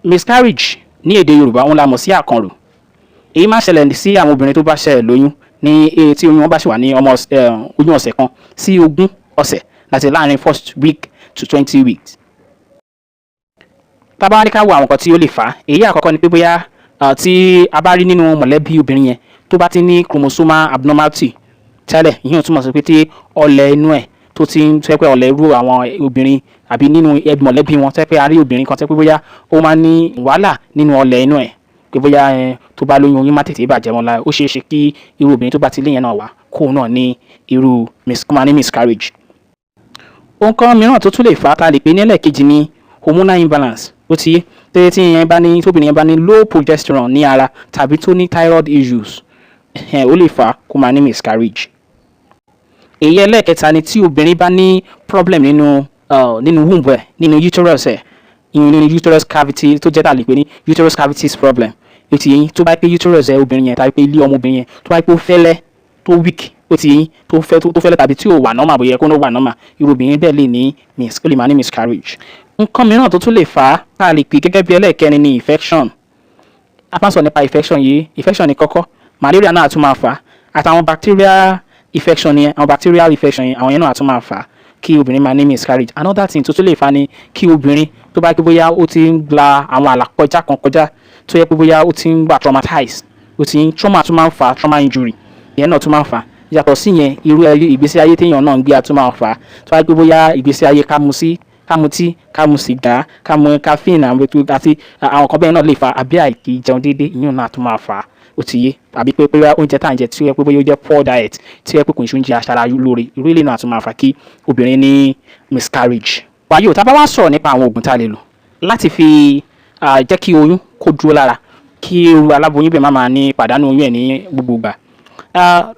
miscarriage ní èdè Yorùbá òun la mọ̀ sí àkànrò. Èyí máa ṣẹlẹ̀ sí àwọn obìnrin tó bá ṣẹlẹ̀ lóyún ní tí oyún wọn bá ṣì wà ní oyún ọ̀sẹ̀ kan sí 20 ọ̀sẹ̀ láti láàrin 1st week to 20 weeks. Tá bá wá ní ká wo àwọn nǹkan tí ó lè fà á, èyí àkọ́kọ́ ni pé bóyá tí a bá rí nínú mọ̀lẹ́bí obìnrin yẹn tó bá ti ní chromosomal abnormality tẹ́lẹ̀, ìyẹn túmọ̀ sí pé tí ọlẹ̀ inú ẹ̀ tó ti ń tẹ́ pé ọlẹ̀ irú àwọn obìnrin àbí nínú mọ̀lẹ́bí wọn tẹ́ pé a rí obìnrin kan tẹ́ pé bóyá ó máa ní wàhálà nínú ọlẹ̀ inú ẹ̀ pé bóyá tó bá lóyún oyún má tètè bàjẹ́ wọn lára, ó ṣeé ṣe kí irú obìnrin tó bá ti lé yẹn náà wá kóun náà ní irú miscarriage. Ohun kan mìíràn tó tún lè fà á ta lè pè ní ẹlẹ́ẹ̀kejì ni hormonal imbalance. Ó ti yé tẹ́lẹ̀ tí tóbìnrin yẹn bá ní low progesterone ní ara tàbí tó ní thyroid issues, ó lè fà á kó máa ní miscarriage. Èyí ẹlẹ́ẹ̀kẹta ni tí obìnrin bá ní problem nínú womb ẹ̀, nínú uterus ẹ̀, nínú uterus cavity tó jẹ́ tà lè pè ní uterus cavities problem. Ó ti yé tó bá pé uterus ẹ̀ obìnrin yẹn tàbí pé ilé ọmọ obìnrin yẹn tó bá pé ó fẹ́lẹ́ tó weak, ó ti yé tó fẹ́lẹ́ tàbí tí ò wà normal bóyá kó ló wà normal, irú obìnrin bẹ́ẹ̀ lè máa ní miscarriage. Nǹkan mìíràn tó tún lè fà á tá a lè pè gẹ́gẹ́ bí ẹlẹ́ẹ̀kẹrin ni infection. A máa sọ nípa infection yìí, infection ní kọ́kọ́, malaria náà tún máa fà á, àtàwọn bacterial infection yẹn, àwọn yẹn náà tún máa fà á kí obìnrin máa ní miscarriage. Another thing tó tún lè fà á ni kí obìnrin tó bá pé bóyá ó ti ń la àwọn àlàkọjá kan kọjá tó yẹ pé bóyá ó ti ń wà traumatized, ó ti ń trauma tún máa ń fà á, trauma injury ìyẹn náà tún máa ń fà á. Yàtọ̀ sí yẹn, irú ìgbésí ayé téèyàn náà ń gbé tún máa ń fà á, tó bá pé bóyá ìgbésí ayé ká mu sìgá, ká mu caffeine àti àwọn kan bẹ́ẹ̀ náà lè fà á, àbí àìkí jẹun déédéé ìyẹn náà tún máa fà á. Ó ti yé àbí pé oúnjẹ tá à ń jẹ tí ó yẹ pé bóyá ó jẹ́ poor diet tí ó yẹ pé kò ń ṣe oúnjẹ aṣara lóore, irú ilé náà tún máa fà kí obìnrin ní miscarriage. Wàyí ò tá bá wá sọ̀rọ̀ nípa àwọn oògùn tá a lè lò láti fi jẹ́ kí oyún kó dúró lára, kí irú aláboyún bẹ́ẹ̀ má máa ní pàdánù oyún ẹ̀ ní gbogbo ìgbà.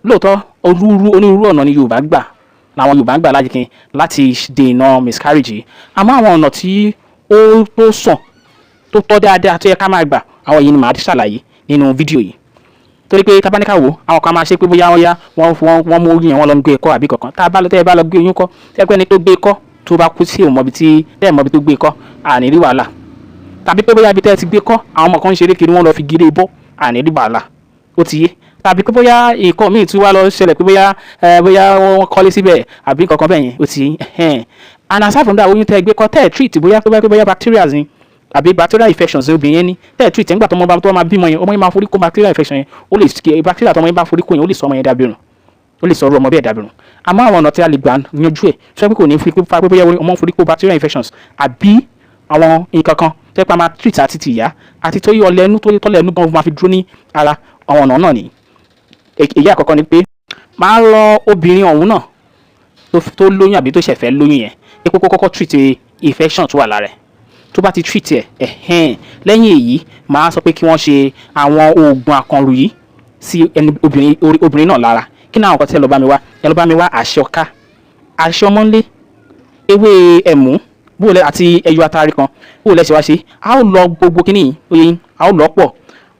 Lóòótọ́ onírúurú ọ̀nà ni Yorùbá ń gbà láti dènà miscarriage yìí, àmọ́ àwọn ọ̀nà tí ó sàn tó tọ́ dáadáa tó yẹ ká máa gbà, àwọn yìí ni màá ṣàlàyé nínú fídíò yìí. Torí pé tábánikà wò àwọn kan máa ṣe pé bóyá wọ́n mú oyún yẹn wọ́n lọ gbé kọ́ àbí kankan, tẹ́ ẹ bá lọ gbé oyún kọ́ tẹ́ pé ẹni tó gbé kọ́ tó bá kú sí òmọbi tí tẹ́ mọbi tó gbé kọ́ àní rí wàhálà, tàbí pé bóyá ibi tẹ́ ti gbé kọ́ àwọn ọmọ kan ń ṣeré kiri wọ́n lọ fi gírí bọ́ àní rí wàhálà. Ó ti yé tàbí pé bóyá nǹkan míì tí wá lọ ṣẹlẹ̀ pé bóyá wọ́n kọ́lé síbẹ̀ àbí kankan bẹ́ẹ̀ yẹn. Ó ti yé and aside from that, oyún tẹ́ gbé kọ́ tẹ́ treat bóyá bacteria ni àbí bacterial infections obìnrin yẹn ní tẹ́ treat nígbà tó máa bímọ yẹn, ọmọ yẹn máa forí kó bacterial infection yẹn, ó lè bacteria tó ọmọ yẹn bá forí kó yẹn ó lè sọ ọmọ yẹn dàbírùn, ó lè sọ ọmọ bẹ́ẹ̀ dàbírùn. Àmọ́ àwọn ọ̀nà tí a lè gbà yanjú ẹ̀ tó yẹ pé kò ní fa pé bóyá ọmọ forí kó bacterial infections àbí àwọn nǹkan kan tẹ́ pé a máa treat àti tìyá àti tó yọ ọlẹ́nu tó tọ́lẹ̀ ẹnu gan máa fi dúró ní ara, àwọn ọ̀nà náà ni. Èyí àkọ́kọ́ ni pé máa rọ obìnrin ọ̀hún náà tó lóyún àbí tó ṣẹ̀fẹ̀ lóyún yẹn pé kó kọ́kọ́ treat infection tó wà lára ẹ̀. Tó bá ti treat ẹ̀ lẹ́yìn èyí máa sọ pé kí wọ́n ṣe àwọn oògùn àkànrò yìí sí obìnrin náà lára. Kí ni àwọn nǹkan tí ẹ lọ bá mi wá àṣẹ ọká, àṣẹ ọmọlé, ewé ẹ̀mú bóòlẹ̀ àti ẹyọ atari kan, bóòlẹ̀ ṣe wá ṣe. A ó lọ gbogbo kíní yìí, a ó lọ pọ̀,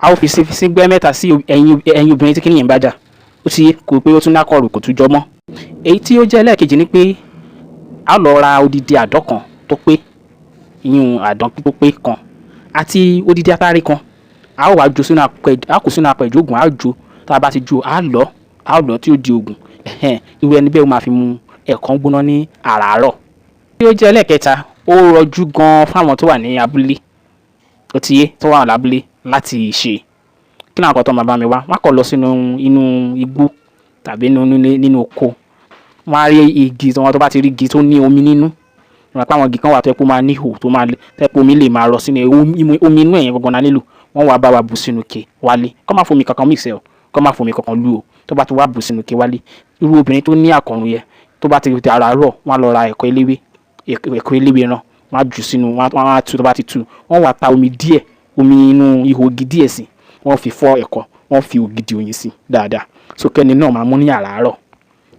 a ó fi sí gbẹ́ mẹ́ta sí ẹ̀yìn obìnrin tí kíní yẹn bá jà. Ó ti kò pé ó tún lákọ̀rò kò tún jọ mọ́. Èyí tí ó jẹ́ ẹlẹ́ẹ̀kejì ni pé a ó lọ ra odidi àdán kan tó pé ìyún àdán tó pé kan àti odidi atari kan, a ó wá jó sínú apẹ̀jù oògùn, a ó jó tá a bá ti jó a ó lọ tí ó di oògùn. Irú ẹni bẹ́ẹ̀ ó máa fi mu ẹ̀kan gbóná ní àràárọ̀. Tí ó jẹ́ ẹlẹ́ẹ̀kẹta, ó rọjú gan fáwọn tó wà ní abúlé, ó ti yé tó wà lábúlé láti ṣe. Kí ni àwọn kan tó máa bá mi wá, wọ́n kọ̀ lọ sínú inú igbó tàbí nínú oko, wọ́n á rí igi tó bá ti rí igi tó ní omi nínú, wọ́n pa àwọn igi kan wà tó yẹ kó máa ní ihò tó máa tẹ́ pé omi lè máa rọ sínú omi inú ẹ̀yẹn gbọ̀ngàn náà nílò, wọ́n wá bá wa bù sínú ike wálé, kọ́ máa fomi kankan mix ẹ̀ kọ́ máa fomi kankan lú o, tó bá ti wá bù sínú ike wálé. Irú obìnrin tó ní àkànrò yẹn tó bá ti àràárọ̀ wọ́n á lọ ra ẹ̀kọ́ eléwé náà, wọ́n á jù sínú, wọ́n á tú, tó bá ti tú wọ́n wá ta omi inú ihò igi díẹ̀ sí, wọ́n fi fọ́ ẹ̀kọ́, wọ́n fi ògidì oyin sí dáadáa, so kẹ́ni náà máa mú ní àràárọ̀.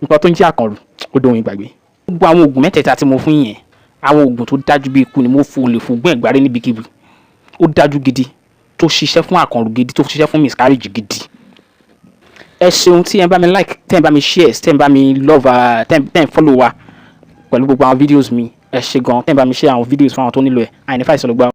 Nǹkan tó ń jẹ́ àkànrò ó dohun ìgbàgbé. Gbogbo àwọn oògùn mẹ́tẹ̀ẹ̀ta tí mo fún yẹn, àwọn oògùn tó dájú bí ikú ni mo lè fún gbọ́n ẹ̀gbárí níbikíbi, ó dájú gidi, tó ṣiṣẹ́ fún àkànrò gidi, tó ṣiṣẹ́ fún miscarriage gidi. Ẹ ṣeun tí ẹ bá mi like, tẹ́ ẹ bá mi share, tẹ́ ẹ bá mi love, tẹ́ ẹ follow wa pẹ̀lú gbogbo àwọn videos mi. Ẹ ṣe gan, tẹ́ ẹ bá mi share àwọn videos fún àwọn tó nílò ẹ̀. Àìnífàìsàn ló gbà.